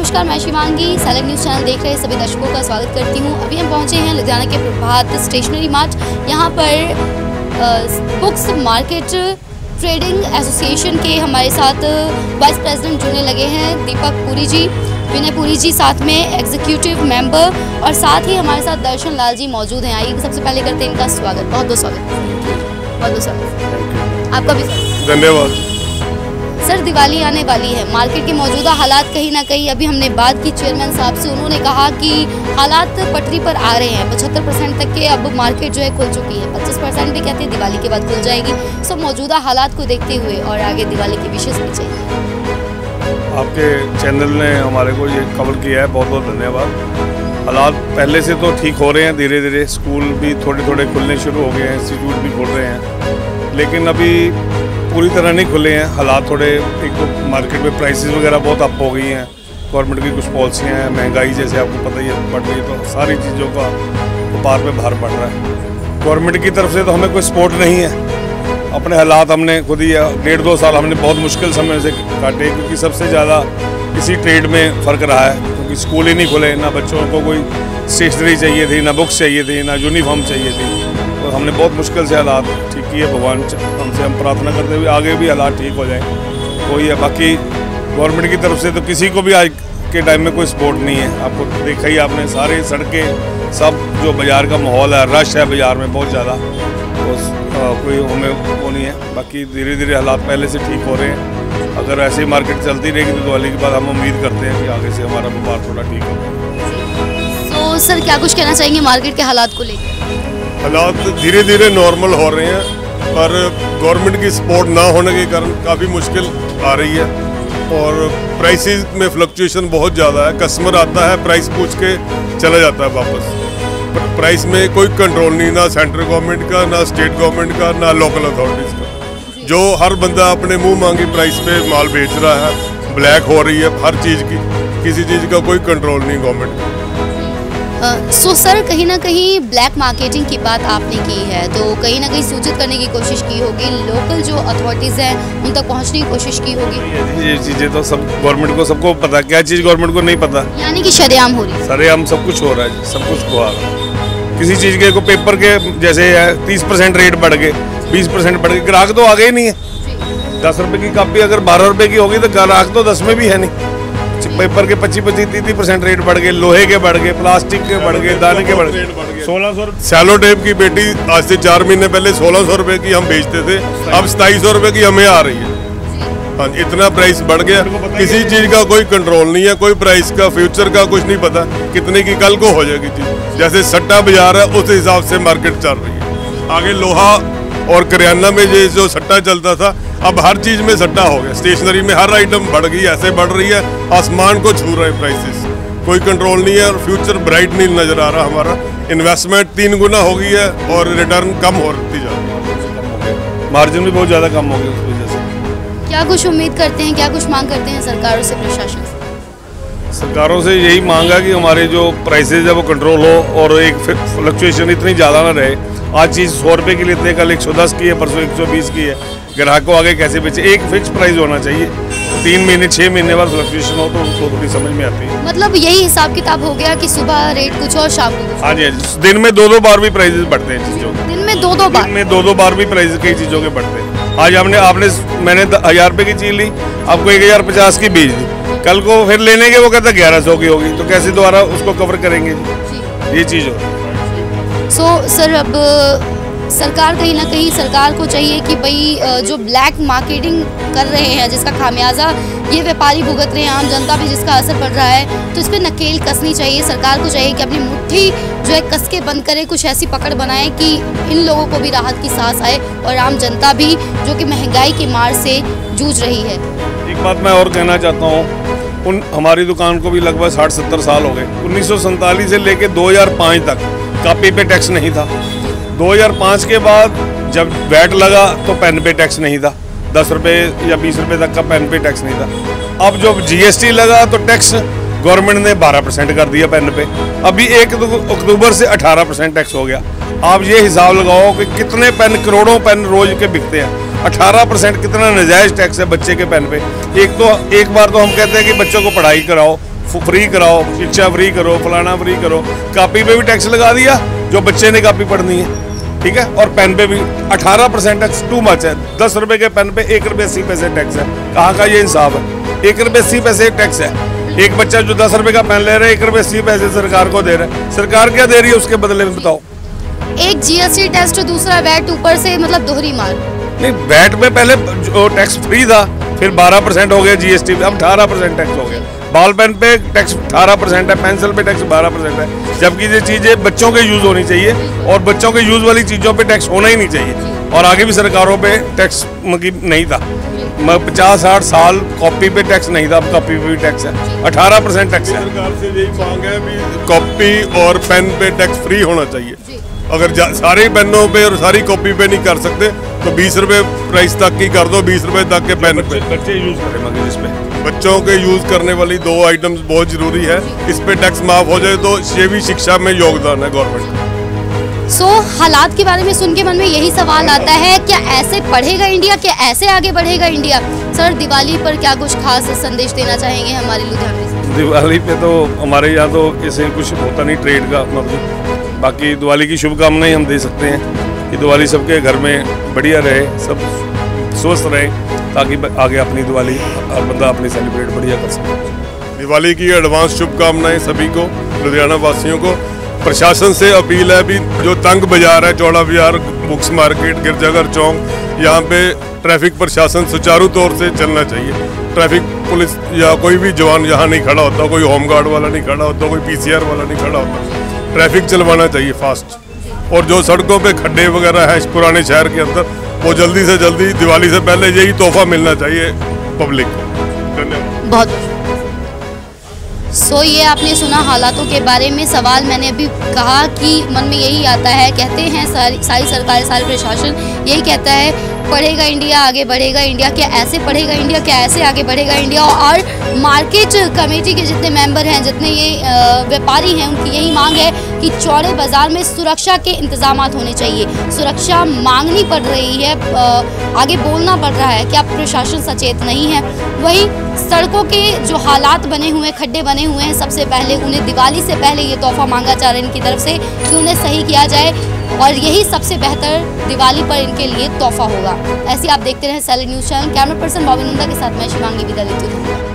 नमस्कार, मैं Shivangi select news channel देख रहे सभी दर्शकों का स्वागत करती हूँ। अभी हम पहुँचे हैं लुधियाना के प्रभात स्टेशनरी मार्ट। यहाँ पर बुक्स मार्केट ट्रेडिंग एसोसिएशन के हमारे साथ वाइस प्रेसिडेंट जुड़ने लगे हैं दीपक पुरी जी, विनय पुरी जी, साथ में एग्जीक्यूटिव मेंबर और साथ ही हमारे साथ दर्शन लाल जी मौजूद हैं। आइए सबसे पहले करते हैं इनका स्वागत। बहुत बहुत स्वागत, बहुत बहुत स्वागत आपका भी। धन्यवाद सर, दिवाली आने वाली है, मार्केट के मौजूदा हालात कहीं ना कहीं, अभी हमने बात की चेयरमैन साहब से, उन्होंने कहा कि हालात पटरी पर आ रहे हैं। 75% तक के अब मार्केट जो है खुल चुकी है, 25% भी कहते हैं दिवाली के बाद खुल जाएगी। सो मौजूदा हालात को देखते हुए और आगे दिवाली की विशेष भी चाहिए। आपके चैनल ने हमारे को ये कवर किया है, बहुत बहुत धन्यवाद। हालात पहले से तो ठीक हो रहे हैं, धीरे धीरे स्कूल भी थोड़े थोड़े खुलने शुरू हो गए हैं, इंस्टीट्यूट भी खुल रहे हैं, लेकिन अभी पूरी तरह नहीं खुले हैं। हालात थोड़े, एक तो मार्केट में प्राइसेस वगैरह बहुत अप हो गई हैं, गवर्नमेंट की कुछ पॉलिसियाँ हैं, महंगाई जैसे आपको पता ही है बढ़ रही है, तो सारी चीज़ों का व्यापार पे भार पड़ रहा है। गवर्नमेंट की तरफ से तो हमें कोई सपोर्ट नहीं है। अपने हालात हमने खुद ही 1.5-2 साल हमने बहुत मुश्किल समय से काटे, क्योंकि सबसे ज़्यादा इसी ट्रेड में फ़र्क रहा है, क्योंकि स्कूल ही नहीं खुले, ना बच्चों को कोई स्टेशनरी चाहिए थी, ना बुक्स चाहिए थी, ना यूनिफॉर्म चाहिए थी। तो हमने बहुत मुश्किल से हालात ठीक किए। भगवान हमसे हम प्रार्थना करते हुए आगे भी हालात ठीक हो जाएं। तो ये बाकी गवर्नमेंट की तरफ से तो किसी को भी आज के टाइम में कोई सपोर्ट नहीं है। आपको देखा ही आपने, सारे सड़कें सब, जो बाज़ार का माहौल है, रश है बाज़ार में बहुत ज़्यादा, तो कोई हमें वो नहीं है। बाकी धीरे धीरे हालात पहले से ठीक हो रहे हैं। अगर ऐसे ही मार्केट चलती रहेगी तो दिवाली के बाद हम उम्मीद करते हैं कि आगे से हमारा व्यापार थोड़ा ठीक हो। तो सर, क्या कुछ कहना चाहेंगे मार्केट के हालात को लेकर? हालात धीरे धीरे नॉर्मल हो रहे हैं, पर गवर्नमेंट की सपोर्ट ना होने के कारण काफ़ी मुश्किल आ रही है, और प्राइसेस में फ्लक्चुएशन बहुत ज़्यादा है। कस्टमर आता है, प्राइस पूछ के चला जाता है वापस, पर प्राइस में कोई कंट्रोल नहीं, ना सेंट्रल गवर्नमेंट का, ना स्टेट गवर्नमेंट का, ना लोकल अथॉरिटीज़ का। जो हर बंदा अपने मुंह मांगी प्राइस पे माल बेच रहा है, ब्लैक हो रही है हर चीज़ की, किसी चीज़ का कोई कंट्रोल नहीं गवर्नमेंट का। सो सर, कहीं ना कहीं ब्लैक मार्केटिंग की बात आपने की है, तो कहीं ना कहीं सूचित करने की कोशिश की होगी, लोकल जो अथॉरिटीज़ हैं उन तक पहुंचने की कोशिश की होगी। ये चीज़ें तो सब गवर्नमेंट को, सबको पता, क्या चीज़ गवर्नमेंट को नहीं पता, यानी कि शरेआम हो रही है। सरेआम सब कुछ हो रहा है, सब कुछ हुआ रहा है। किसी चीज़ के को पेपर के जैसे 30% रेट बढ़ गए, 20% बढ़ गए, ग्राहक तो आगे ही नहीं है। 10 रुपये की कापी अगर 12 रुपये की होगी तो ग्राहक तो 10 में भी है नहीं। पेपर के 25-30% रेट बढ़ गए, लोहे के बढ़ गए, प्लास्टिक के बढ़ गए, दाने के बढ़ गए। 1600 सेलो टेप की पेटी आज से 4 महीने पहले 1600 रुपये की हम बेचते थे, अब 2700 रुपये की हमें आ रही है। हाँ, इतना प्राइस बढ़ गया, किसी चीज़ का कोई कंट्रोल नहीं है, कोई प्राइस का फ्यूचर का कुछ नहीं पता, कितने की कल को हो जाएगी चीज़। जैसे सट्टा बाजार है उस हिसाब से मार्केट चल रही है। आगे लोहा और करियाना में जो सट्टा चलता था, अब हर चीज़ में सट्टा हो गया। स्टेशनरी में हर आइटम बढ़ गई, ऐसे बढ़ रही है, आसमान को छू रहे प्राइसेस, कोई कंट्रोल नहीं है, और फ्यूचर ब्राइट नहीं नज़र आ रहा। हमारा इन्वेस्टमेंट 3 गुना हो गई है और रिटर्न कम होती जा रही है, मार्जिन भी बहुत ज़्यादा कम हो गया उस वजह से। क्या कुछ उम्मीद करते हैं, क्या कुछ मांग करते हैं सरकारों से, प्रशासन से? सरकारों से यही मांगा कि हमारे जो प्राइसेज है वो कंट्रोल हो, और एक फ्लक्चुएशन इतनी ज़्यादा ना रहे। आज चीज़ 100 रुपये की लेते हैं, कल 110 की है, परसों 120 की है। ग्राहक को आगे कैसे बेचे, एक फिक्स प्राइस होना चाहिए। 3 महीने 6 महीने बाद फ्लक्चुएशन हो तो उसको थोड़ी समझ में आती है। मतलब यही हिसाब किताब हो गया कि सुबह रेट कुछ और शाम को? हाँ जी, दिन में 2-2 बार भी प्राइसेस बढ़ते हैं चीज़ों के। दिन में 2-2 बार? दिन में 2-2 बार भी प्राइस कई चीज़ों के बढ़ते हैं। आज मैंने 1000 रुपये की चीज़ ली, आपको 1050 की बेच दी, कल को फिर लेने के वो कहता 1100 की होगी, तो कैसे दोबारा उसको कवर करेंगे? ये चीज़ हो। सो सर, अब सरकार, कहीं ना कहीं सरकार को चाहिए कि भाई जो ब्लैक मार्केटिंग कर रहे हैं, जिसका खामियाजा ये व्यापारी भुगत रहे हैं, आम जनता पे जिसका असर पड़ रहा है, तो इस पर नकेल कसनी चाहिए। सरकार को चाहिए कि अपनी मुट्ठी जो है कस के बंद करे, कुछ ऐसी पकड़ बनाए कि इन लोगों को भी राहत की सांस आए, और आम जनता भी जो कि महंगाई की मार से जूझ रही है। एक बात मैं और कहना चाहता हूँ, हमारी दुकान को भी लगभग 60-70 साल हो गए। 1947 से लेकर 2005 तक कापी पे टैक्स नहीं था। 2005 के बाद जब वैट लगा तो पेन पे टैक्स नहीं था, 10 रुपये या 20 रुपये तक का पेन पे टैक्स नहीं था। अब जब GST लगा तो टैक्स गवर्नमेंट ने 12% कर दिया पेन पे। अभी 1 अक्टूबर से 18% टैक्स हो गया। आप ये हिसाब लगाओ कि कितने पेन, करोड़ों पेन रोज के बिकते हैं। 18% कितना नजायज़ टैक्स है बच्चे के पेन पे। एक बार तो हम कहते हैं कि बच्चों को पढ़ाई कराओ, फ्री कराओ, शिक्षा फ्री करो, फलाना फ्री करो। कॉपी पे भी टैक्स लगा दिया जो बच्चे ने कॉपी पढ़नी है, ठीक है। और पेन पे भी 18% टैक्स टू मच है। 10 रुपए के पेन पे 1 रुपये 80 पैसे टैक्स है। कहाँ का ये इंसाफ है? 1 रुपये 80 पैसे टैक्स है। एक बच्चा जो 10 रुपए का पेन ले रहा है 1 रुपये 80 पैसे सरकार को दे रहा है। सरकार क्या दे रही है उसके बदले में बताओ? एक जीएसटी टेस्ट, दूसरा वैट, ऊपर से मतलब दोहरी मार। नहीं, वैट में पहले जो टैक्स फ्री था, फिर 12% हो गया जीएसटी पे, अब 18% टैक्स हो गया। बॉल पेन पे टैक्स 18% है, पेंसिल पे टैक्स 12% है। जबकि ये चीज़ें बच्चों के यूज़ होनी चाहिए और बच्चों के यूज़ वाली चीज़ों पे टैक्स होना ही नहीं चाहिए। और आगे भी सरकारों पे टैक्स मतलब नहीं था। 50-60 साल कॉपी पे टैक्स नहीं था, अब कॉपी पे भी टैक्स है। 18% टैक्स है। सरकार से यही मांग है भी कॉपी और पेन पे टैक्स फ्री होना चाहिए। अगर सारे पेनों पे और सारी कॉपी पे नहीं कर सकते तो 20 रुपए प्राइस तक की कर दो, 20 रुपए तक के पेन पे बच्चे यूज़ करें मगर जिस पे बच्चों के यूज करने वाली 2 आइटम्स बहुत जरूरी है। इस पे टैक्स माफ हो जाए तो ये भी शिक्षा में योगदान है गवर्नमेंट का। हालात के बारे में सुन के मन में यही सवाल आता है, क्या ऐसे बढ़ेगा इंडिया, क्या ऐसे आगे बढ़ेगा इंडिया? सर, दिवाली पर क्या कुछ खास संदेश देना चाहेंगे हमारे लुधियाना से? दिवाली पे तो हमारे यहाँ तो ऐसे कुछ होता नहीं ट्रेड का, मतलब बाकी दिवाली की शुभकामनाएं हम दे सकते हैं कि दिवाली सबके घर में बढ़िया रहे, सब स्वस्थ रहे, ताकि आगे अपनी दिवाली हर बंदा अपनी सेलिब्रेट बढ़िया कर सके। दिवाली की एडवांस शुभकामनाएं सभी को, लुधियाना वासियों को। प्रशासन से अपील है भी जो तंग बाजार है, चौड़ा बाजार, बुक्स मार्केट, गिरजाघर चौक, यहाँ पे ट्रैफिक प्रशासन सुचारू तौर से चलना चाहिए। ट्रैफिक पुलिस या कोई भी जवान यहाँ नहीं खड़ा होता, कोई होमगार्ड वाला नहीं खड़ा होता, कोई पीसीआर वाला नहीं खड़ा होता। ट्रैफिक चलवाना चाहिए फास्ट। और जो सड़कों पे खड्डे वगैरह है पुराने शहर के अंदर, वो जल्दी से जल्दी दिवाली से पहले यही तोहफा मिलना चाहिए पब्लिक को। धन्यवाद। बहुत ये आपने सुना हालातों के बारे में। सवाल मैंने अभी कहा कि मन में यही आता है, कहते हैं सारी सरकार, सारे प्रशासन यही कहता है पढ़ेगा इंडिया, आगे बढ़ेगा इंडिया। क्या ऐसे पढ़ेगा इंडिया, क्या ऐसे आगे बढ़ेगा इंडिया? और मार्केट कमेटी के जितने मेंबर हैं, जितने ये व्यापारी हैं, उनकी यही मांग है कि चौड़े बाजार में सुरक्षा के इंतजामात होने चाहिए। सुरक्षा मांगनी पड़ रही है, आगे बोलना पड़ रहा है, क्या प्रशासन सचेत नहीं है? वहीं सड़कों के जो हालात बने हुए, खड्डे बने हुए हैं, सबसे पहले उन्हें दिवाली से पहले ये तोहफा मांगा जा रहा है इनकी तरफ से कि उन्हें सही किया जाए, और यही सबसे बेहतर दिवाली पर इनके लिए तोहफा होगा। ऐसे आप देखते रहें salad news channel. Camera person Bobby Nanda के साथ मैं शिवांगी विदा लेती हूँ।